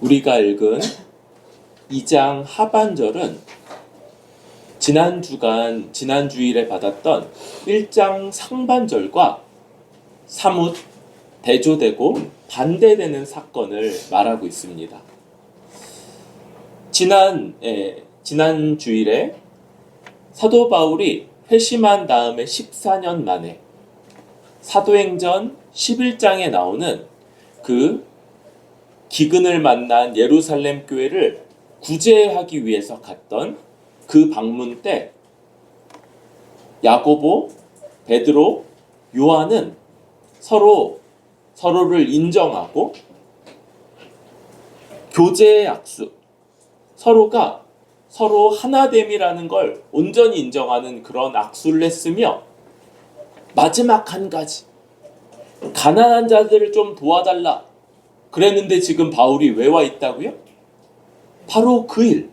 우리가 읽은 2장 하반절은 지난 주일에 받았던 1장 상반절과 사뭇 대조되고 반대되는 사건을 말하고 있습니다. 지난 주일에 사도 바울이 회심한 다음에 14년 만에 사도행전 11장에 나오는 그 기근을 만난 예루살렘 교회를 구제하기 위해서 갔던 그 방문 때 야고보, 베드로, 요한은 서로를 인정하고 교제의 약속, 서로가 서로 하나됨이라는 걸 온전히 인정하는 그런 악수를 했으며, 마지막 한 가지, 가난한 자들을 좀 도와달라 그랬는데 지금 바울이 왜 와 있다고요? 바로 그 일,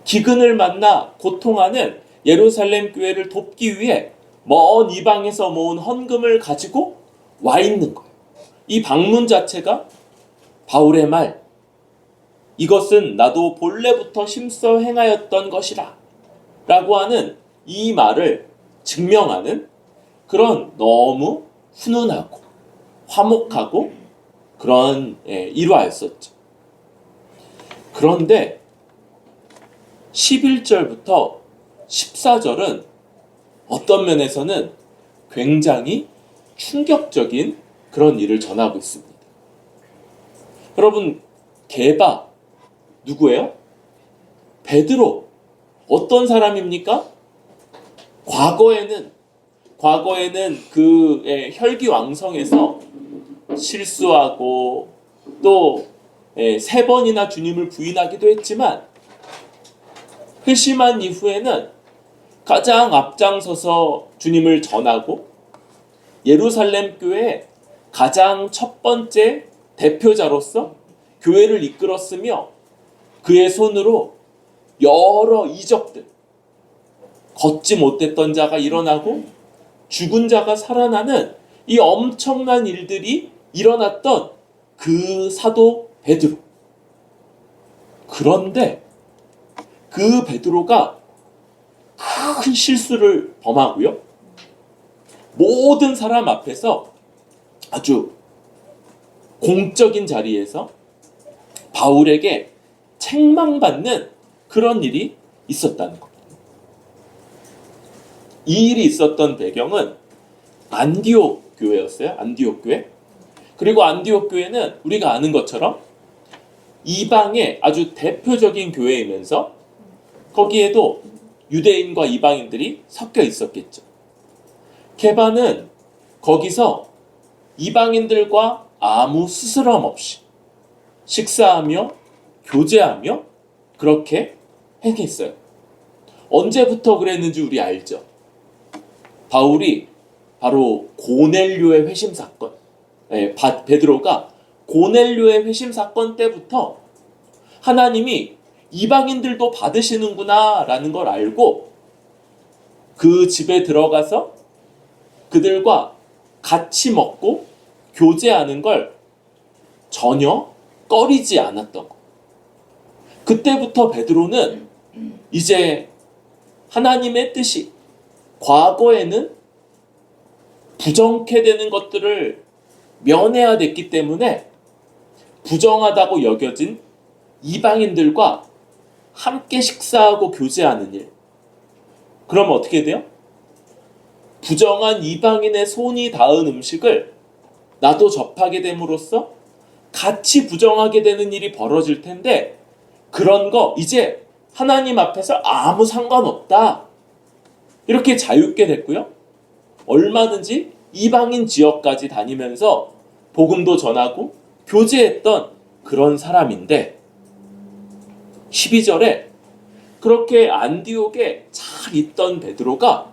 기근을 만나 고통하는 예루살렘 교회를 돕기 위해 먼 이방에서 모은 헌금을 가지고 와 있는 거예요. 이 방문 자체가 바울의 말, 이것은 나도 본래부터 심써 행하였던 것이라 라고 하는 이 말을 증명하는 그런 너무 훈훈하고 화목하고 그런 일화였었죠. 그런데 11절부터 14절은 어떤 면에서는 굉장히 충격적인 그런 일을 전하고 있습니다. 여러분, 게바 누구예요? 베드로. 어떤 사람입니까? 과거에는 그 혈기왕성해서 실수하고 또 3번이나 주님을 부인하기도 했지만, 회심한 이후에는 가장 앞장서서 주님을 전하고 예루살렘 교회의 가장 첫 번째 대표자로서 교회를 이끌었으며, 그의 손으로 여러 이적들, 걷지 못했던 자가 일어나고 죽은 자가 살아나는 이 엄청난 일들이 일어났던 그 사도 베드로. 그런데 그 베드로가 큰 실수를 범하고요, 모든 사람 앞에서 아주 공적인 자리에서 바울에게 책망받는 그런 일이 있었다는 겁니다. 이 일이 있었던 배경은 안디옥 교회였어요. 안디옥 교회. 그리고 안디옥 교회는 우리가 아는 것처럼 이방의 아주 대표적인 교회이면서 거기에도 유대인과 이방인들이 섞여 있었겠죠. 게바는 거기서 이방인들과 아무 스스럼 없이 식사하며 교제하며 그렇게 행했어요. 언제부터 그랬는지 우리 알죠? 바울이 바로 고넬료의 회심 사건, 베드로가 고넬료의 회심 사건 때부터 하나님이 이방인들도 받으시는구나 라는 걸 알고 그 집에 들어가서 그들과 같이 먹고 교제하는 걸 전혀 꺼리지 않았던 것. 그때부터 베드로는 이제 하나님의 뜻이 과거에는 부정케 되는 것들을 면해야 됐기 때문에 부정하다고 여겨진 이방인들과 함께 식사하고 교제하는 일. 그러면 어떻게 돼요? 부정한 이방인의 손이 닿은 음식을 나도 접하게 됨으로써 같이 부정하게 되는 일이 벌어질 텐데, 그런 거 이제 하나님 앞에서 아무 상관없다, 이렇게 자유롭게 됐고요, 얼마든지 이방인 지역까지 다니면서 복음도 전하고 교제했던 그런 사람인데, 12절에 그렇게 안디옥에 잘 있던 베드로가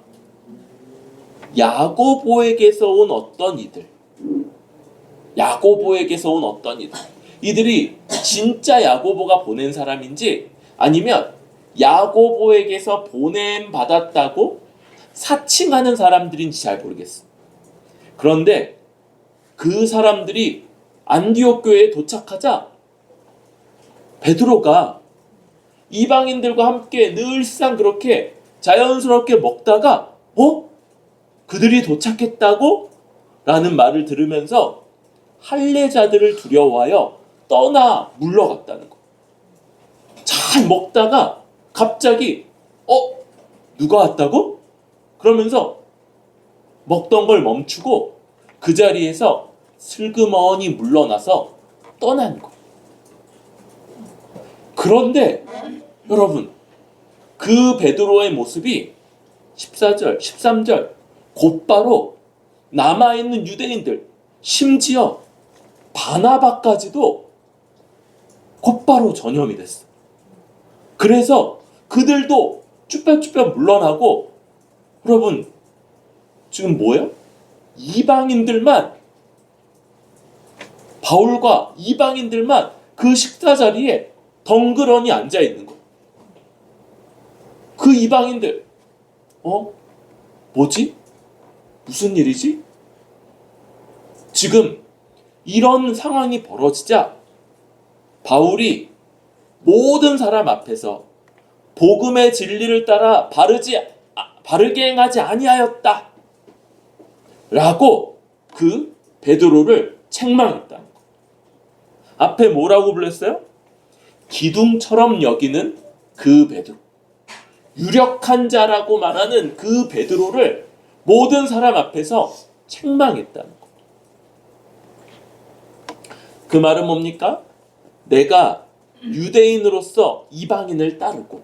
야고보에게서 온 어떤 이들, 이들이 진짜 야고보가 보낸 사람인지 아니면 야고보에게서 보냄 받았다고 사칭하는 사람들인지 잘 모르겠어. 그런데 그 사람들이 안디옥 교회에 도착하자 베드로가 이방인들과 함께 늘상 그렇게 자연스럽게 먹다가 그들이 도착했다고? 라는 말을 들으면서 할례자들을 두려워하여 떠나 물러갔다는 거. 잘 먹다가 갑자기 누가 왔다고? 그러면서 먹던 걸 멈추고 그 자리에서 슬그머니 물러나서 떠난 거. 그런데 여러분, 그 베드로의 모습이 14절, 13절 곧바로 남아있는 유대인들, 심지어 바나바까지도 곧바로 전염이 됐어. 그래서 그들도 쭈뼛쭈뼛 물러나고, 여러분 지금 뭐예요? 이방인들만, 바울과 이방인들만 그 식사 자리에 덩그러니 앉아 있는 거. 그 이방인들, 뭐지? 무슨 일이지? 지금 이런 상황이 벌어지자 바울이 모든 사람 앞에서 복음의 진리를 따라 바르게 행하지 아니하였다 라고 그 베드로를 책망했다는 거. 앞에 뭐라고 불렀어요? 기둥처럼 여기는 그 베드로, 유력한 자라고 말하는 그 베드로를 모든 사람 앞에서 책망했다는 거. 그 말은 뭡니까? 내가 유대인으로서 이방인을 따르고,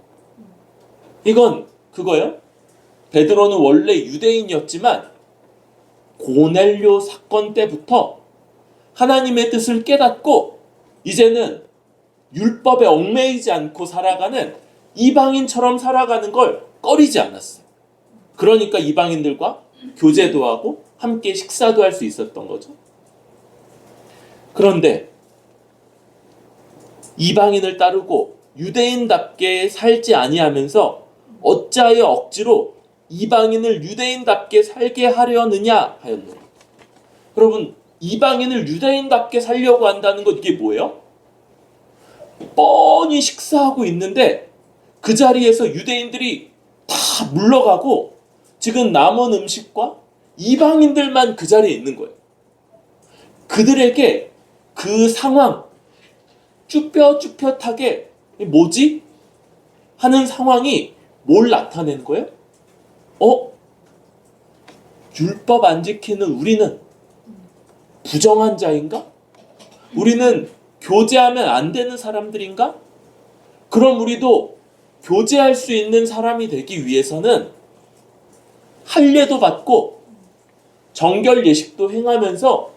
이건 그거예요. 베드로는 원래 유대인이었지만 고넬료 사건 때부터 하나님의 뜻을 깨닫고 이제는 율법에 얽매이지 않고 살아가는 이방인처럼 살아가는 걸 꺼리지 않았어요. 그러니까 이방인들과 교제도 하고 함께 식사도 할 수 있었던 거죠. 그런데 이방인을 따르고 유대인답게 살지 아니하면서 어찌하여 억지로 이방인을 유대인답게 살게 하려느냐 하였노라. 여러분, 이방인을 유대인답게 살려고 한다는 것, 이게 뭐예요? 뻔히 식사하고 있는데 그 자리에서 유대인들이 다 물러가고 지금 남은 음식과 이방인들만 그 자리에 있는 거예요. 그들에게 그 상황, 쭈뼛쭈뼛하게 뭐지? 하는 상황이 뭘 나타내는 거예요? 율법 안 지키는 우리는 부정한 자인가? 우리는 교제하면 안 되는 사람들인가? 그럼 우리도 교제할 수 있는 사람이 되기 위해서는 할례도 받고 정결 예식도 행하면서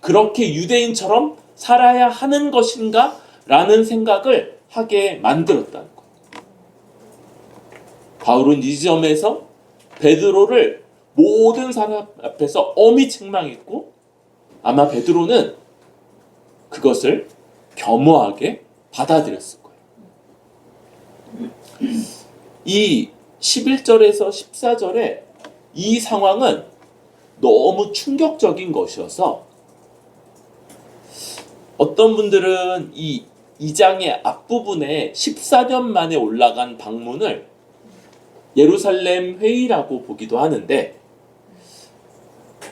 그렇게 유대인처럼 살아야 하는 것인가? 라는 생각을 하게 만들었다는 것. 바울은 이 점에서 베드로를 모든 사람 앞에서 엄히 책망했고, 아마 베드로는 그것을 겸허하게 받아들였을 거예요. 이 11절에서 14절에 이 상황은 너무 충격적인 것이어서 어떤 분들은 이 2장의 앞부분에 14년 만에 올라간 방문을 예루살렘 회의라고 보기도 하는데,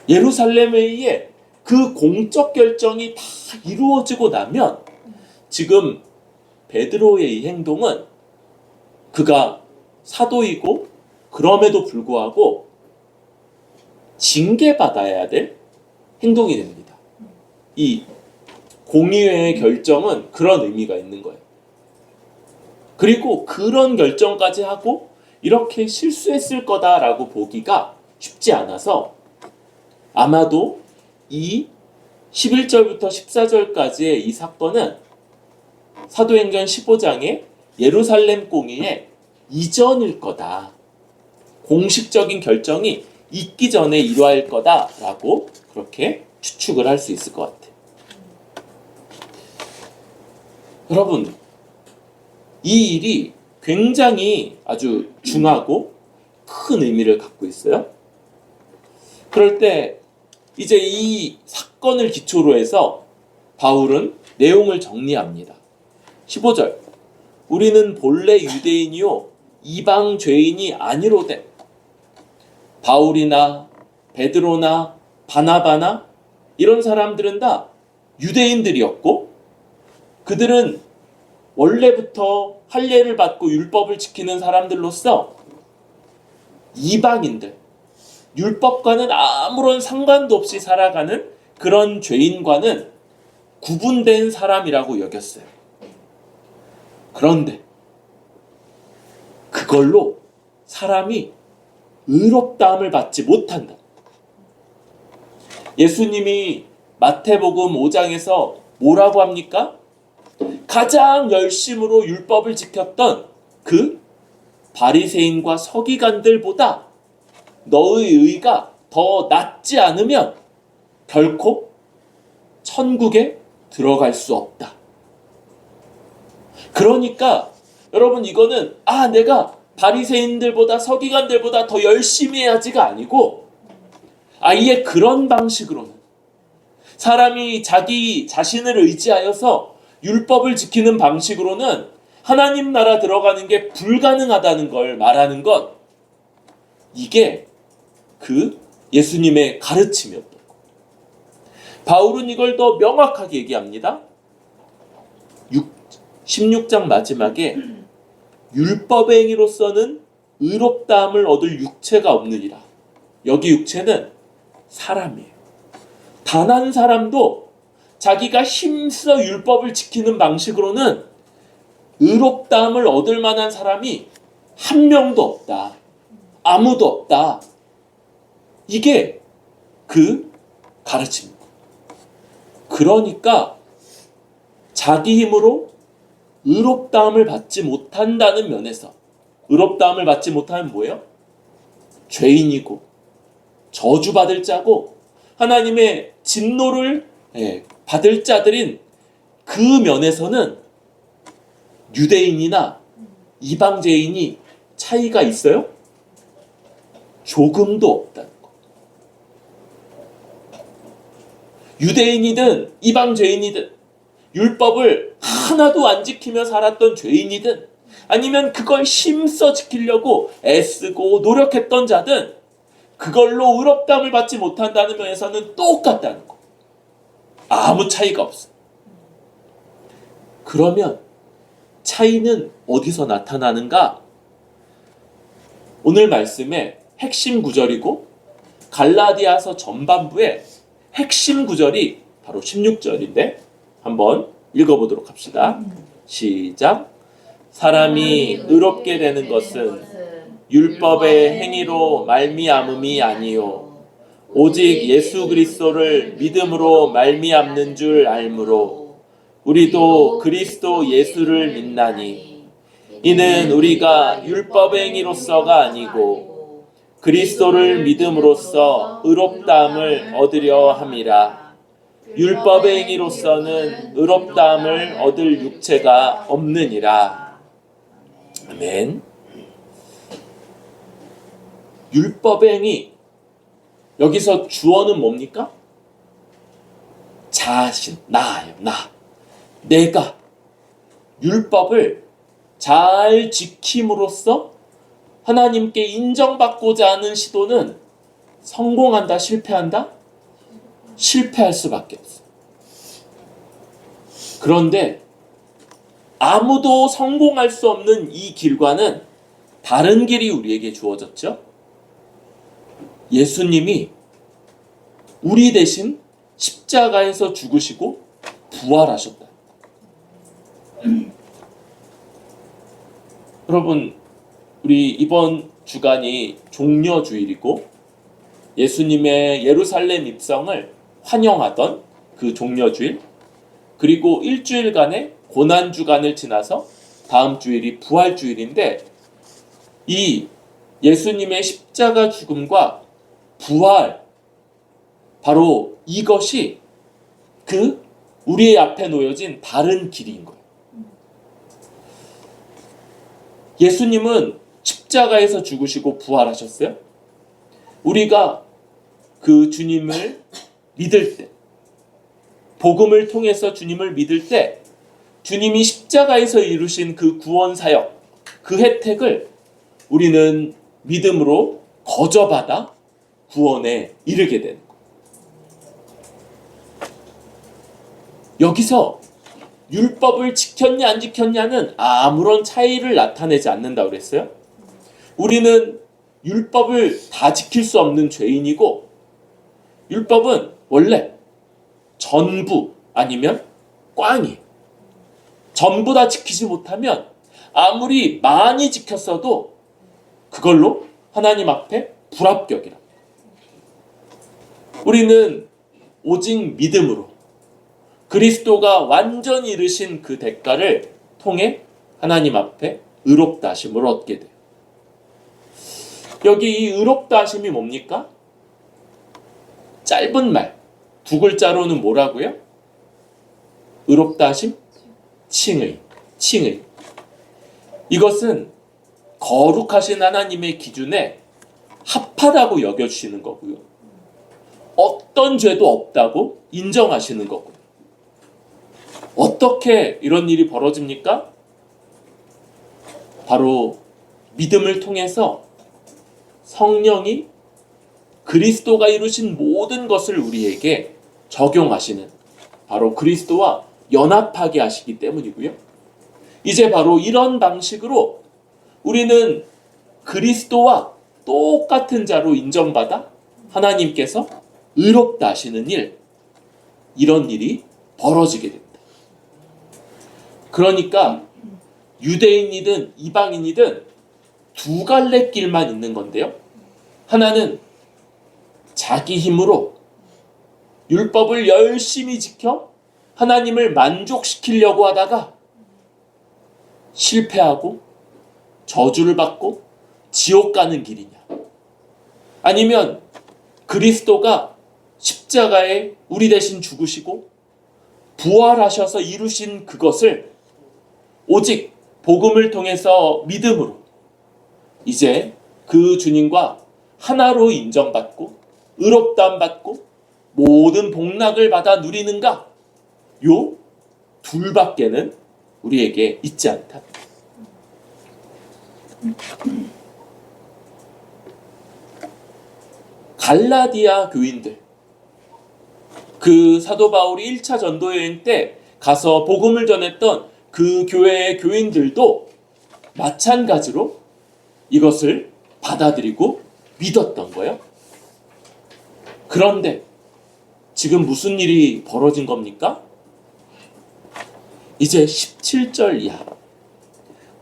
예루살렘 회의에 그 공적 결정이 다 이루어지고 나면 지금 베드로의 이 행동은 그가 사도이고 그럼에도 불구하고 징계받아야 될 행동이 됩니다. 이 공의회의 결정은 그런 의미가 있는 거예요. 그리고 그런 결정까지 하고 이렇게 실수했을 거다라고 보기가 쉽지 않아서 아마도 이 11절부터 14절까지의 이 사건은 사도행전 15장의 예루살렘 공의의 이전일 거다. 공식적인 결정이 있기 전에 일어날 거다라고 그렇게 추측을 할 수 있을 것 같아요. 여러분, 이 일이 굉장히 아주 중하고 큰 의미를 갖고 있어요. 그럴 때 이제 이 사건을 기초로 해서 바울은 내용을 정리합니다. 15절. 우리는 본래 유대인이요 이방 죄인이 아니로되 바울이나 베드로나 바나바나 이런 사람들은 다 유대인들이었고 그들은 원래부터 할례를 받고 율법을 지키는 사람들로서 이방인들, 율법과는 아무런 상관도 없이 살아가는 그런 죄인과는 구분된 사람이라고 여겼어요. 그런데 그걸로 사람이 의롭다함을 받지 못한다. 예수님이 마태복음 5장에서 뭐라고 합니까? 가장 열심으로 율법을 지켰던 그 바리새인과 서기관들보다 너의 의가 더 낫지 않으면 결코 천국에 들어갈 수 없다. 그러니까 여러분 이거는 내가 바리새인들보다 서기관들보다 더 열심히 해야지가 아니고 아예 그런 방식으로는 사람이 자기 자신을 의지하여서 율법을 지키는 방식으로는 하나님 나라 들어가는 게 불가능하다는 걸 말하는 것, 이게 그 예수님의 가르침이었던 것. 바울은 이걸 더 명확하게 얘기합니다. 16장 마지막에 율법의 행위로서는 의롭다함을 얻을 육체가 없느니라. 여기 육체는 사람이에요. 단 한 사람도 자기가 힘써 율법을 지키는 방식으로는 의롭다함을 얻을 만한 사람이 한 명도 없다. 아무도 없다. 이게 그 가르침입니다. 그러니까 자기 힘으로 의롭다함을 받지 못한다는 면에서 의롭다함을 받지 못하면 뭐예요? 죄인이고 저주받을 자고 하나님의 진노를 받을 자들인 그 면에서는 유대인이나 이방죄인이 차이가 있어요? 조금도 없다는 거. 유대인이든 이방죄인이든 율법을 하나도 안 지키며 살았던 죄인이든 아니면 그걸 힘써 지키려고 애쓰고 노력했던 자든 그걸로 의롭다함을 받지 못한다는 면에서는 똑같다는 거. 아무 차이가 없어. 그러면 차이는 어디서 나타나는가? 오늘 말씀의 핵심 구절이고 갈라디아서 전반부의 핵심 구절이 바로 16절인데 한번 읽어보도록 합시다. 시작. 사람이 의롭게 되는 것은 율법의 행위로 말미암음이 아니요 오직 예수 그리스도를 믿음으로 말미암는 줄 알므로 우리도 그리스도 예수를 믿나니 이는 우리가 율법의 행위로서가 아니고 그리스도를 믿음으로써 의롭다함을 얻으려 함이라. 율법의 행위로서는 의롭다함을 얻을 육체가 없느니라. 아멘. 율법의 행위, 여기서 주어는 뭡니까? 자신, 나예요. 내가 율법을 잘 지킴으로써 하나님께 인정받고자 하는 시도는 성공한다, 실패한다? 실패할 수밖에 없어요. 그런데 아무도 성공할 수 없는 이 길과는 다른 길이 우리에게 주어졌죠. 예수님이 우리 대신 십자가에서 죽으시고 부활하셨다. 여러분, 우리 이번 주간이 종려주일이고 예수님의 예루살렘 입성을 환영하던 그 종려주일, 그리고 일주일간의 고난주간을 지나서 다음 주일이 부활주일인데 이 예수님의 십자가 죽음과 부활, 바로 이것이 그 우리의 앞에 놓여진 다른 길인 거예요. 예수님은 십자가에서 죽으시고 부활하셨어요. 우리가 그 주님을 믿을 때, 복음을 통해서 주님을 믿을 때 주님이 십자가에서 이루신 그 구원 사역, 그 혜택을 우리는 믿음으로 거저받아 구원에 이르게 되는 거예요. 여기서 율법을 지켰냐 안 지켰냐는 아무런 차이를 나타내지 않는다고 그랬어요. 우리는 율법을 다 지킬 수 없는 죄인이고, 율법은 원래 전부 아니면 꽝이, 전부 다 지키지 못하면 아무리 많이 지켰어도 그걸로 하나님 앞에 불합격이라. 우리는 오직 믿음으로 그리스도가 완전히 이루신 그 대가를 통해 하나님 앞에 의롭다 하심을 얻게 돼요. 여기 이 의롭다 하심이 뭡니까? 짧은 말, 두 글자로는 뭐라고요? 의롭다 하심? 칭의. 이것은 거룩하신 하나님의 기준에 합하다고 여겨주시는 거고요. 어떤 죄도 없다고 인정하시는 거고요. 어떻게 이런 일이 벌어집니까? 바로 믿음을 통해서 성령이 그리스도가 이루신 모든 것을 우리에게 적용하시는, 바로 그리스도와 연합하게 하시기 때문이고요. 이제 바로 이런 방식으로 우리는 그리스도와 똑같은 자로 인정받아 하나님께서 의롭다 하시는 일, 이런 일이 벌어지게 됩니다. 그러니까 유대인이든 이방인이든 두 갈래 길만 있는 건데요. 하나는 자기 힘으로 율법을 열심히 지켜 하나님을 만족시키려고 하다가 실패하고 저주를 받고 지옥 가는 길이냐, 아니면 그리스도가 십자가에 우리 대신 죽으시고 부활하셔서 이루신 그것을 오직 복음을 통해서 믿음으로 이제 그 주님과 하나로 인정받고 의롭다함 받고 모든 복락을 받아 누리는가? 요 둘밖에는 우리에게 있지 않다. 갈라디아 교인들, 그 사도 바울이 1차 전도 여행 때 가서 복음을 전했던 그 교회의 교인들도 마찬가지로 이것을 받아들이고 믿었던 거예요. 그런데 지금 무슨 일이 벌어진 겁니까? 이제 17절 이하,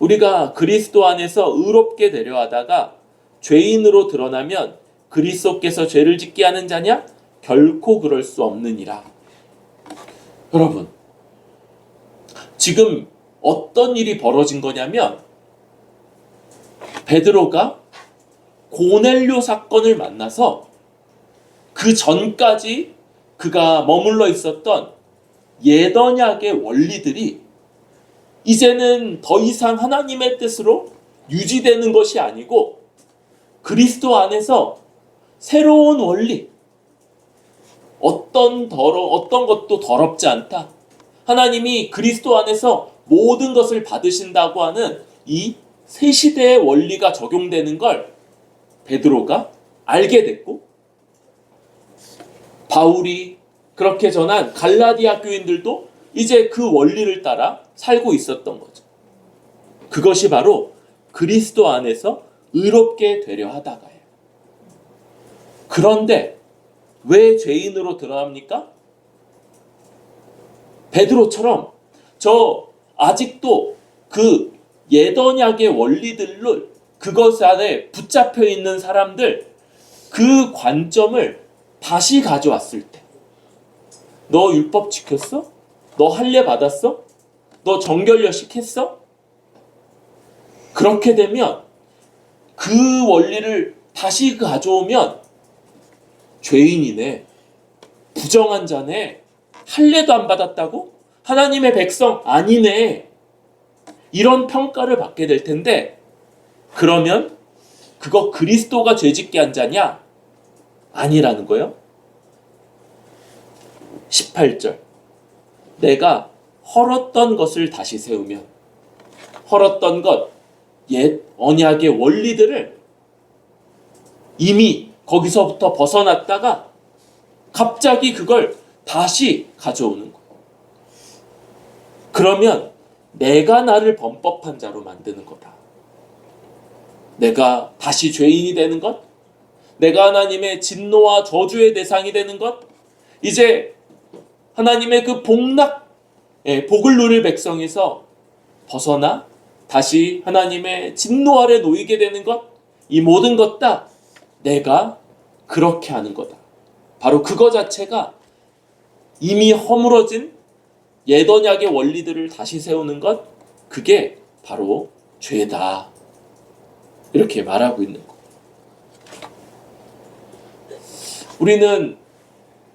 우리가 그리스도 안에서 의롭게 되려 하다가 죄인으로 드러나면 그리스도께서 죄를 짓게 하는 자냐? 결코 그럴 수 없느니라. 여러분, 지금 어떤 일이 벌어진 거냐면, 베드로가 고넬료 사건을 만나서 그 전까지 그가 머물러 있었던 예언약의 원리들이 이제는 더 이상 하나님의 뜻으로 유지되는 것이 아니고 그리스도 안에서 새로운 원리, 어떤 것도 더럽지 않다, 하나님이 그리스도 안에서 모든 것을 받으신다고 하는 이 새 시대의 원리가 적용되는 걸 베드로가 알게 됐고, 바울이 그렇게 전한 갈라디아 교인들도 이제 그 원리를 따라 살고 있었던 거죠. 그것이 바로 그리스도 안에서 의롭게 되려 하다가예요. 그런데 왜 죄인으로 드러납니까? 베드로처럼 아직도 그 예언약의 원리들로 그것 안에 붙잡혀 있는 사람들, 그 관점을 다시 가져왔을 때, 너 율법 지켰어? 너 할례 받았어? 너 정결례식 했어? 그렇게 되면 그 원리를 다시 가져오면 죄인이네, 부정한 자네, 할례도 안 받았다고? 하나님의 백성 아니네, 이런 평가를 받게 될 텐데, 그러면 그거 그리스도가 죄짓게 한 자냐? 아니라는 거예요. 18절, 내가 헐었던 것을 다시 세우면 헐었던 것, 옛 언약의 원리들을 이미 거기서부터 벗어났다가 갑자기 그걸 다시 가져오는 거예요. 그러면 내가 나를 범법한 자로 만드는 거다. 내가 다시 죄인이 되는 것, 내가 하나님의 진노와 저주의 대상이 되는 것, 이제 하나님의 그 복을 누릴 백성에서 벗어나 다시 하나님의 진노 아래 놓이게 되는 것, 이 모든 것 다 내가 그렇게 하는 거다. 바로 그거 자체가 이미 허물어진 옛 언약의 원리들을 다시 세우는 것, 그게 바로 죄다. 이렇게 말하고 있는 거. 우리는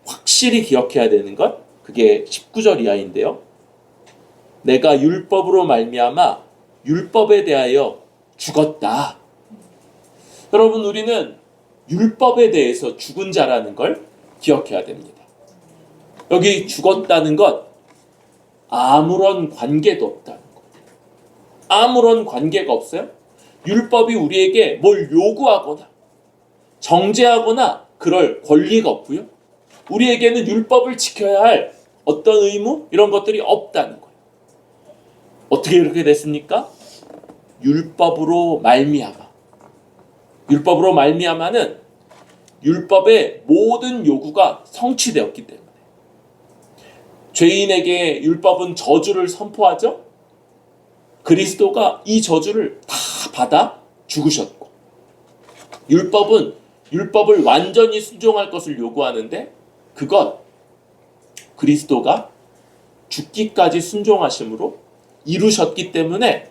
확실히 기억해야 되는 것, 그게 19절 이하인데요. 내가 율법으로 말미암아 율법에 대하여 죽었다. 여러분, 우리는 율법에 대해서 죽은 자라는 걸 기억해야 됩니다. 여기 죽었다는 것, 아무런 관계도 없다는 것. 아무런 관계가 없어요. 율법이 우리에게 뭘 요구하거나 정죄하거나 그럴 권리가 없고요. 우리에게는 율법을 지켜야 할 어떤 의무, 이런 것들이 없다는 거예요. 어떻게 이렇게 됐습니까? 율법으로 말미암아. 율법으로 말미암아는 율법의 모든 요구가 성취되었기 때문에. 죄인에게 율법은 저주를 선포하죠. 그리스도가 이 저주를 다 받아 죽으셨고, 율법은 율법을 완전히 순종할 것을 요구하는데, 그것 그리스도가 죽기까지 순종하심으로 이루셨기 때문에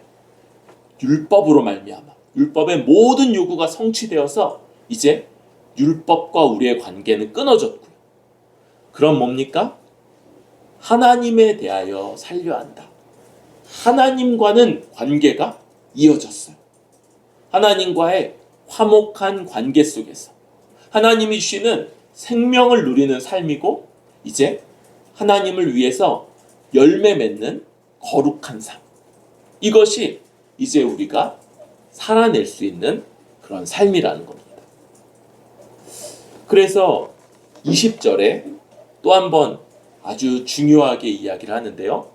율법으로 말미암아 율법의 모든 요구가 성취되어서 이제 율법과 우리의 관계는 끊어졌고요. 그럼 뭡니까? 하나님에 대하여 살려야 한다. 하나님과는 관계가 이어졌어요. 하나님과의 화목한 관계 속에서 하나님이 주시는 생명을 누리는 삶이고, 이제 하나님을 위해서 열매 맺는 거룩한 삶, 이것이 이제 우리가 살아낼 수 있는 그런 삶이라는 겁니다. 그래서 20절에 또 한 번 아주 중요하게 이야기를 하는데요.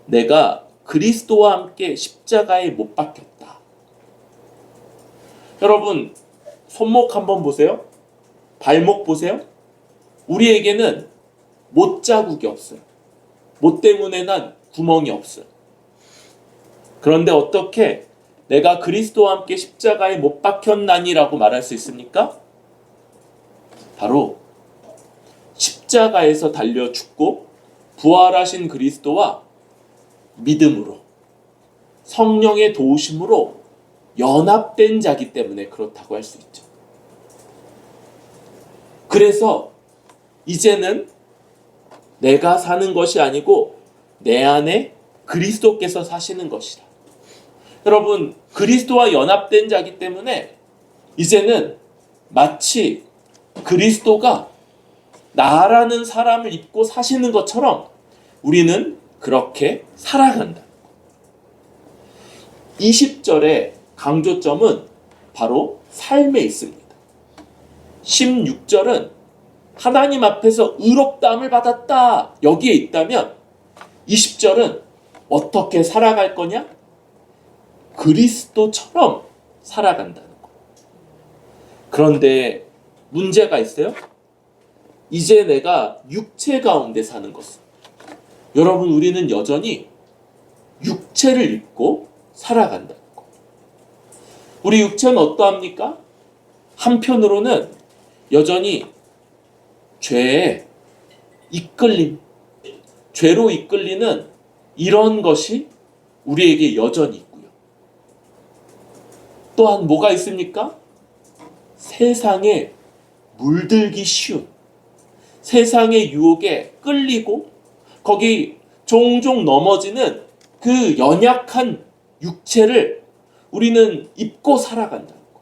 내가 그리스도와 함께 십자가에 못 박혔다. 여러분, 손목 한번 보세요. 발목 보세요. 우리에게는 못 자국이 없어요. 못 때문에 난 구멍이 없어요. 그런데 어떻게 내가 그리스도와 함께 십자가에 못 박혔나니라고 말할 수 있습니까? 바로 십자가에서 달려 죽고 부활하신 그리스도와 믿음으로, 성령의 도우심으로 연합된 자기 때문에 그렇다고 할 수 있죠. 그래서 이제는 내가 사는 것이 아니고 내 안에 그리스도께서 사시는 것이다. 여러분, 그리스도와 연합된 자기 때문에 이제는 마치 그리스도가 나라는 사람을 입고 사시는 것처럼 우리는 그렇게 살아간다. 20절의 강조점은 바로 삶에 있습니다. 16절은 하나님 앞에서 의롭다함을 받았다, 여기에 있다면 20절은 어떻게 살아갈 거냐? 그리스도처럼 살아간다는 거. 그런데 문제가 있어요. 이제 내가 육체 가운데 사는 것은, 여러분, 우리는 여전히 육체를 입고 살아간다는 거. 우리 육체는 어떠합니까? 한편으로는 여전히 죄에 이끌림, 죄로 이끌리는 이런 것이 우리에게 여전히 있고요. 또한 뭐가 있습니까? 세상에 물들기 쉬운, 세상의 유혹에 끌리고 거기 종종 넘어지는 그 연약한 육체를 우리는 입고 살아간다는 거.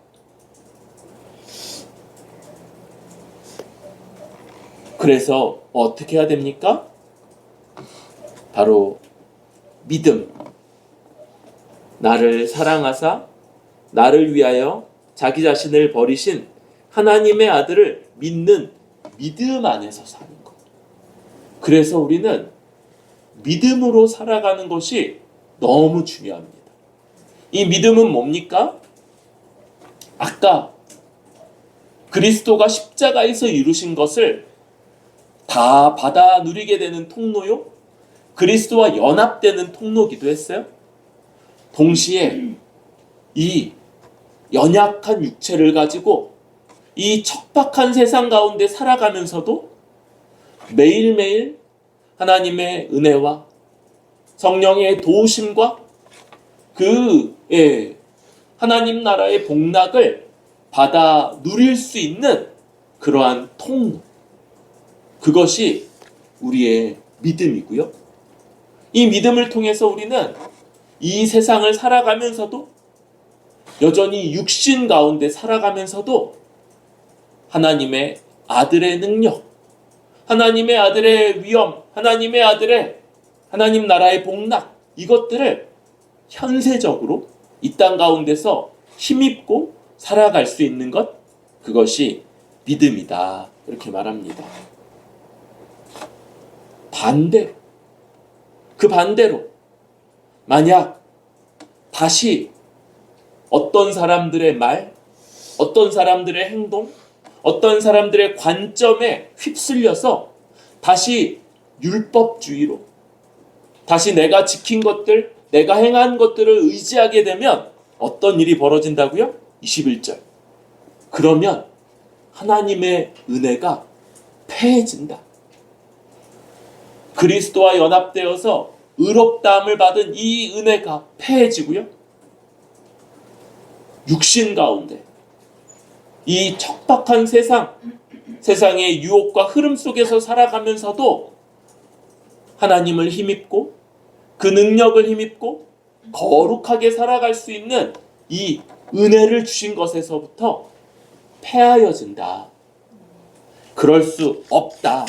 그래서 어떻게 해야 됩니까? 바로 믿음. 나를 사랑하사 나를 위하여 자기 자신을 버리신 하나님의 아들을 믿는 믿음 안에서 사는 것. 그래서 우리는 믿음으로 살아가는 것이 너무 중요합니다. 이 믿음은 뭡니까? 아까 그리스도가 십자가에서 이루신 것을 다 받아 누리게 되는 통로요? 그리스도와 연합되는 통로기도 했어요. 동시에 이 연약한 육체를 가지고 이 척박한 세상 가운데 살아가면서도 매일매일 하나님의 은혜와 성령의 도우심과 하나님 나라의 복락을 받아 누릴 수 있는 그러한 통로, 그것이 우리의 믿음이고요. 이 믿음을 통해서 우리는 이 세상을 살아가면서도 여전히 육신 가운데 살아가면서도 하나님의 아들의 능력, 하나님의 아들의 위엄, 하나님 나라의 복락, 이것들을 현세적으로 이 땅 가운데서 힘입고 살아갈 수 있는 것, 그것이 믿음이다, 이렇게 말합니다. 그 반대로 만약 다시 어떤 사람들의 말, 어떤 사람들의 행동, 어떤 사람들의 관점에 휩쓸려서 다시 율법주의로, 다시 내가 지킨 것들, 내가 행한 것들을 의지하게 되면 어떤 일이 벌어진다고요? 21절. 그러면 하나님의 은혜가 패해진다. 그리스도와 연합되어서 의롭다함을 받은 이 은혜가 패해지고요. 육신 가운데 이 척박한 세상의 유혹과 흐름 속에서 살아가면서도 하나님을 힘입고 그 능력을 힘입고 거룩하게 살아갈 수 있는 이 은혜를 주신 것에서부터 패하여진다. 그럴 수 없다.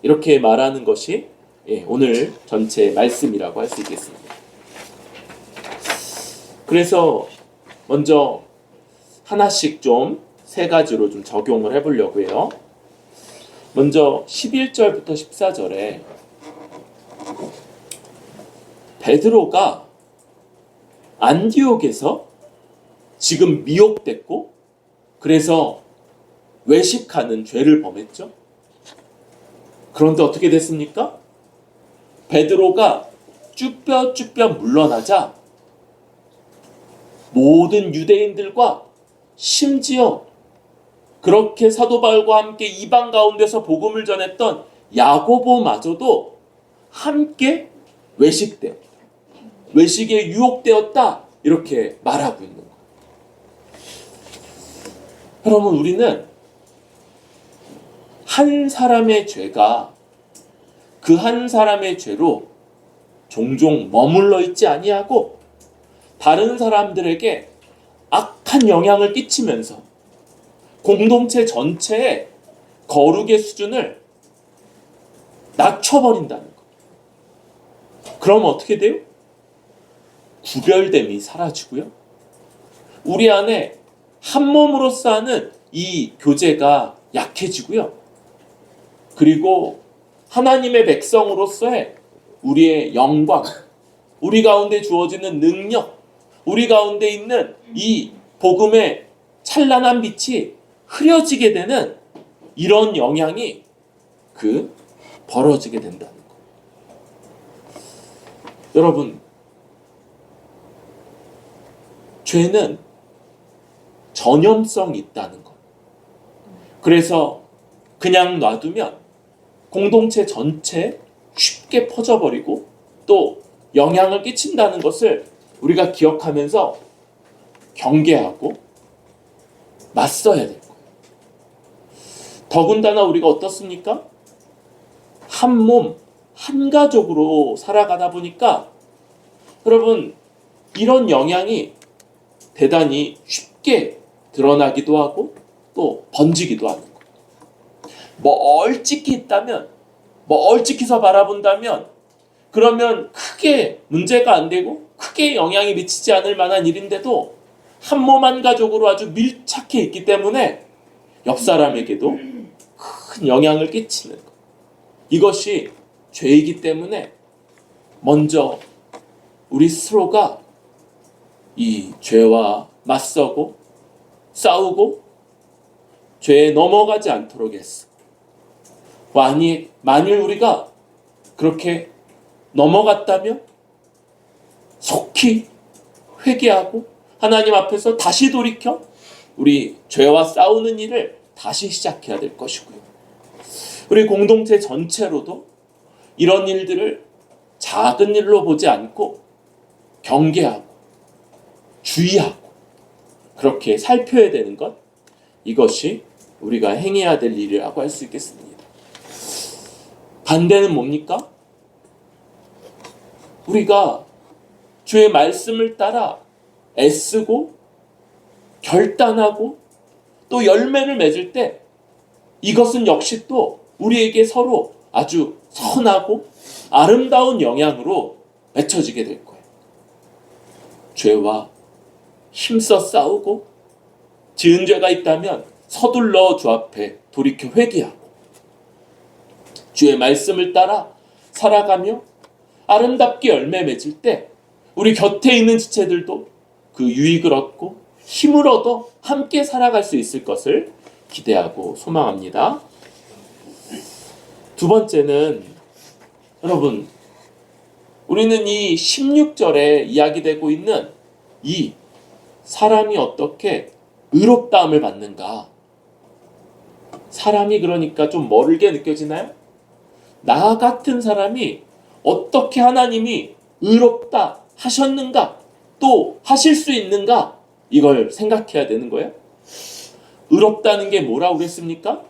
이렇게 말하는 것이 오늘 전체 말씀이라고 할 수 있겠습니다. 그래서 먼저 하나씩 좀 세 가지로 좀 적용을 해보려고 해요. 먼저 11절부터 14절에 베드로가 안디옥에서 지금 미혹됐고 그래서 외식하는 죄를 범했죠. 그런데 어떻게 됐습니까? 베드로가 쭈뼛쭈뼛 물러나자 모든 유대인들과 심지어 그렇게 사도 바울과 함께 이방 가운데서 복음을 전했던 야고보마저도 함께 외식되었다. 외식에 유혹되었다. 이렇게 말하고 있는 거예요. 여러분, 우리는 한 사람의 죄가 그 한 사람의 죄로 종종 머물러 있지 아니하고 다른 사람들에게 악한 영향을 끼치면서 공동체 전체의 거룩의 수준을 낮춰버린다는 것. 그럼 어떻게 돼요? 구별됨이 사라지고요. 우리 안에 한 몸으로서 하는 이 교제가 약해지고요. 그리고 하나님의 백성으로서의 우리의 영광, 우리 가운데 주어지는 능력, 우리 가운데 있는 이 복음의 찬란한 빛이 흐려지게 되는 이런 영향이 벌어지게 된다는 거. 여러분, 죄는 전염성이 있다는 것. 그래서 그냥 놔두면 공동체 전체에 쉽게 퍼져버리고 또 영향을 끼친다는 것을 우리가 기억하면서 경계하고 맞서야 될 거예요. 더군다나 우리가 어떻습니까? 한 몸, 한 가족으로 살아가다 보니까 여러분, 이런 영향이 대단히 쉽게 드러나기도 하고 또 번지기도 하는 거예요. 멀찍이 있다면, 멀찍이서 바라본다면 그러면 크게 문제가 안 되고 크게 영향이 미치지 않을 만한 일인데도 한 몸 한 가족으로 아주 밀착해 있기 때문에 옆 사람에게도 큰 영향을 끼치는 것. 이것이 죄이기 때문에 먼저 우리 스스로가 이 죄와 맞서고 싸우고 죄에 넘어가지 않도록 했어. 만일 우리가 그렇게 넘어갔다면 속히 회개하고 하나님 앞에서 다시 돌이켜 우리 죄와 싸우는 일을 다시 시작해야 될 것이고요. 우리 공동체 전체로도 이런 일들을 작은 일로 보지 않고 경계하고 주의하고 그렇게 살펴야 되는 것, 이것이 우리가 행해야 될 일이라고 할 수 있겠습니다. 반대는 뭡니까? 우리가 주의 말씀을 따라 애쓰고 결단하고 또 열매를 맺을 때 이것은 역시 또 우리에게 서로 아주 선하고 아름다운 영향으로 맺혀지게 될 거예요. 죄와 힘써 싸우고 지은 죄가 있다면 서둘러 주 앞에 돌이켜 회개하고 주의 말씀을 따라 살아가며 아름답게 열매 맺을 때 우리 곁에 있는 지체들도 그 유익을 얻고 힘을 얻어 함께 살아갈 수 있을 것을 기대하고 소망합니다. 두 번째는 여러분, 우리는 이 16절에 이야기되고 있는 이 사람이 어떻게 의롭다함을 받는가. 사람이 그러니까 좀 멀게 느껴지나요? 나 같은 사람이 어떻게 하나님이 의롭다 하셨는가, 또 하실 수 있는가, 이걸 생각해야 되는 거예요. 의롭다는 게 뭐라고 그랬습니까?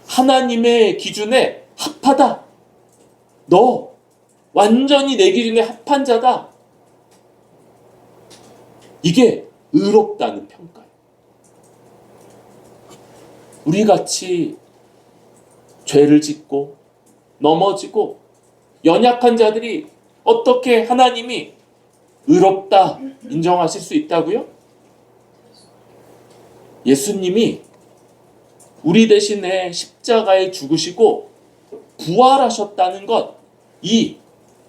하나님의 기준에 합하다. 너 완전히 내 기준에 합한 자다. 이게 의롭다는 평가예요. 우리같이 죄를 짓고 넘어지고 연약한 자들이 어떻게 하나님이 의롭다 인정하실 수 있다고요? 예수님이 우리 대신에 십자가에 죽으시고 부활하셨다는 것, 이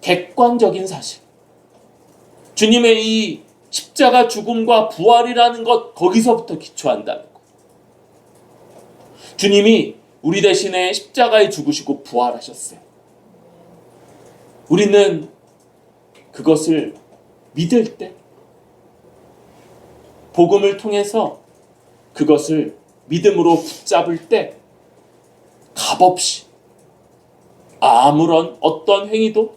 객관적인 사실, 주님의 이 십자가 죽음과 부활이라는 것, 거기서부터 기초한다는 것. 주님이 우리 대신에 십자가에 죽으시고 부활하셨어요. 우리는 그것을 믿을 때, 복음을 통해서 그것을 믿음으로 붙잡을 때 값없이 아무런 어떤 행위도,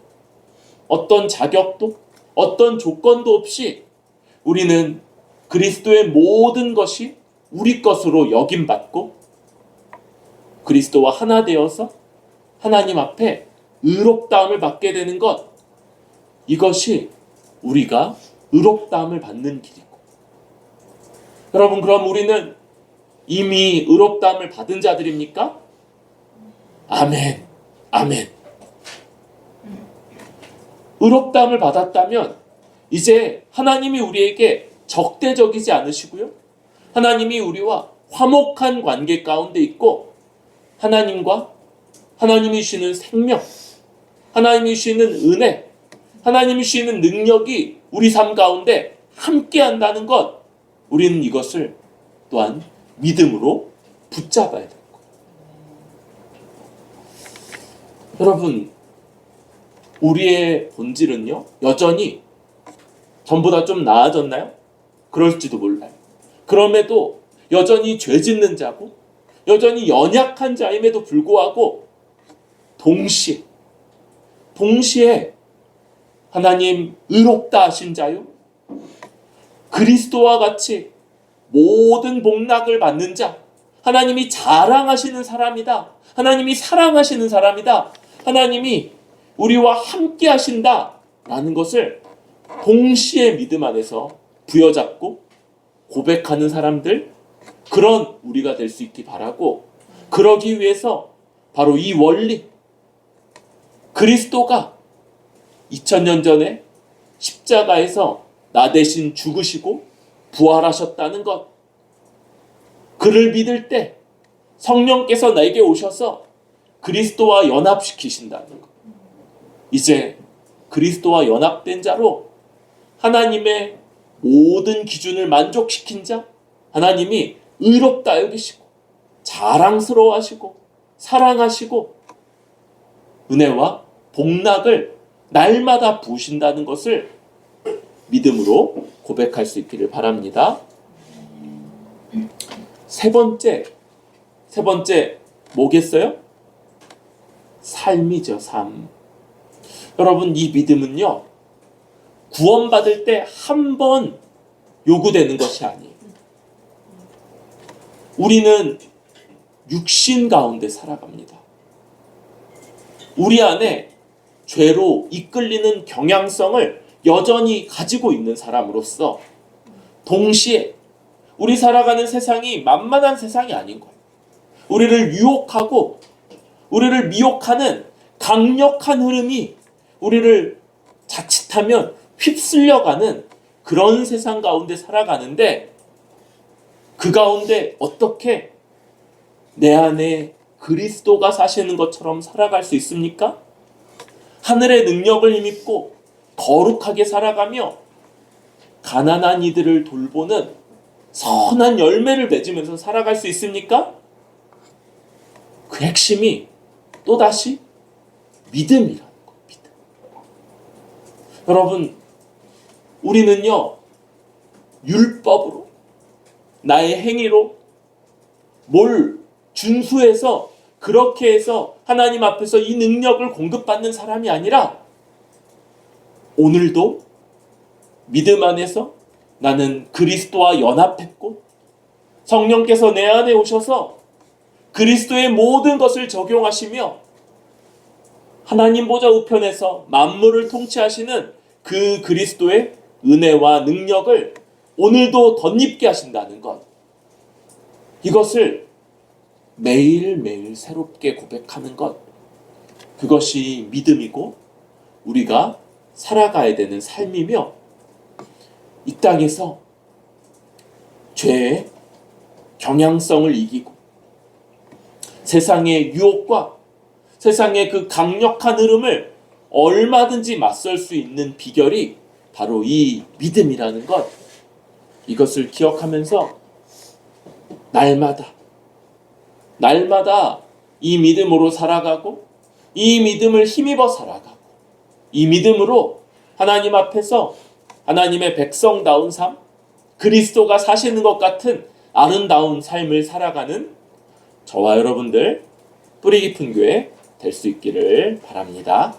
어떤 자격도, 어떤 조건도 없이 우리는 그리스도의 모든 것이 우리 것으로 여김받고 그리스도와 하나 되어서 하나님 앞에 의롭다함을 받게 되는 것, 이것이 우리가 의롭다함을 받는 길이고, 여러분, 그럼 우리는 이미 의롭다함을 받은 자들입니까? 아멘, 아멘. 의롭다함을 받았다면 이제 하나님이 우리에게 적대적이지 않으시고요, 하나님이 우리와 화목한 관계 가운데 있고, 하나님과 하나님이 주시는 생명, 하나님이 주시는 은혜, 하나님이 주시는 능력이 우리 삶 가운데 함께 한다는 것, 우리는 이것을 또한 믿음으로 붙잡아야 됩니다. 여러분, 우리의 본질은요, 여전히 전보다 좀 나아졌나요? 그럴지도 몰라요. 그럼에도 여전히 죄 짓는 자고 여전히 연약한 자임에도 불구하고 동시에 하나님 의롭다 하신 자요, 그리스도와 같이 모든 복락을 받는 자, 하나님이 자랑하시는 사람이다, 하나님이 사랑하시는 사람이다, 하나님이 우리와 함께 하신다 라는 것을 동시에 믿음 안에서 부여잡고 고백하는 사람들, 그런 우리가 될 수 있기 바라고, 그러기 위해서 바로 이 원리, 그리스도가 2000년 전에 십자가에서 나 대신 죽으시고 부활하셨다는 것, 그를 믿을 때 성령께서 나에게 오셔서 그리스도와 연합시키신다는 것. 이제 그리스도와 연합된 자로 하나님의 모든 기준을 만족시킨 자, 하나님이 의롭다 여기시고 자랑스러워하시고 사랑하시고 은혜와 복락을 날마다 부으신다는 것을 믿음으로 고백할 수 있기를 바랍니다. 세 번째 뭐겠어요? 삶이죠, 삶. 여러분, 이 믿음은요, 구원받을 때 한 번 요구되는 것이 아니에요. 우리는 육신 가운데 살아갑니다. 우리 안에 죄로 이끌리는 경향성을 여전히 가지고 있는 사람으로서 동시에 우리 살아가는 세상이 만만한 세상이 아닌 거예요. 우리를 유혹하고 우리를 미혹하는 강력한 흐름이 우리를 자칫하면 휩쓸려가는 그런 세상 가운데 살아가는데, 그 가운데 어떻게 내 안에 그리스도가 사시는 것처럼 살아갈 수 있습니까? 하늘의 능력을 힘입고 거룩하게 살아가며 가난한 이들을 돌보는 선한 열매를 맺으면서 살아갈 수 있습니까? 그 핵심이 또다시 믿음이라는 것. 믿음. 여러분, 우리는요, 율법으로, 나의 행위로 뭘 준수해서 그렇게 해서 하나님 앞에서 이 능력을 공급받는 사람이 아니라, 오늘도 믿음 안에서 나는 그리스도와 연합했고 성령께서 내 안에 오셔서 그리스도의 모든 것을 적용하시며 하나님 보좌 우편에서 만물을 통치하시는 그 그리스도의 은혜와 능력을 오늘도 덧입게 하신다는 것, 이것을 매일매일 새롭게 고백하는 것, 그것이 믿음이고 우리가 살아가야 되는 삶이며, 이 땅에서 죄의 경향성을 이기고 세상의 유혹과 세상의 그 강력한 흐름을 얼마든지 맞설 수 있는 비결이 바로 이 믿음이라는 것, 이것을 기억하면서 날마다 이 믿음으로 살아가고 이 믿음을 힘입어 살아가고 이 믿음으로 하나님 앞에서 하나님의 백성다운 삶, 그리스도가 사시는 것 같은 아름다운 삶을 살아가는 저와 여러분들 뿌리 깊은 교회 될 수 있기를 바랍니다.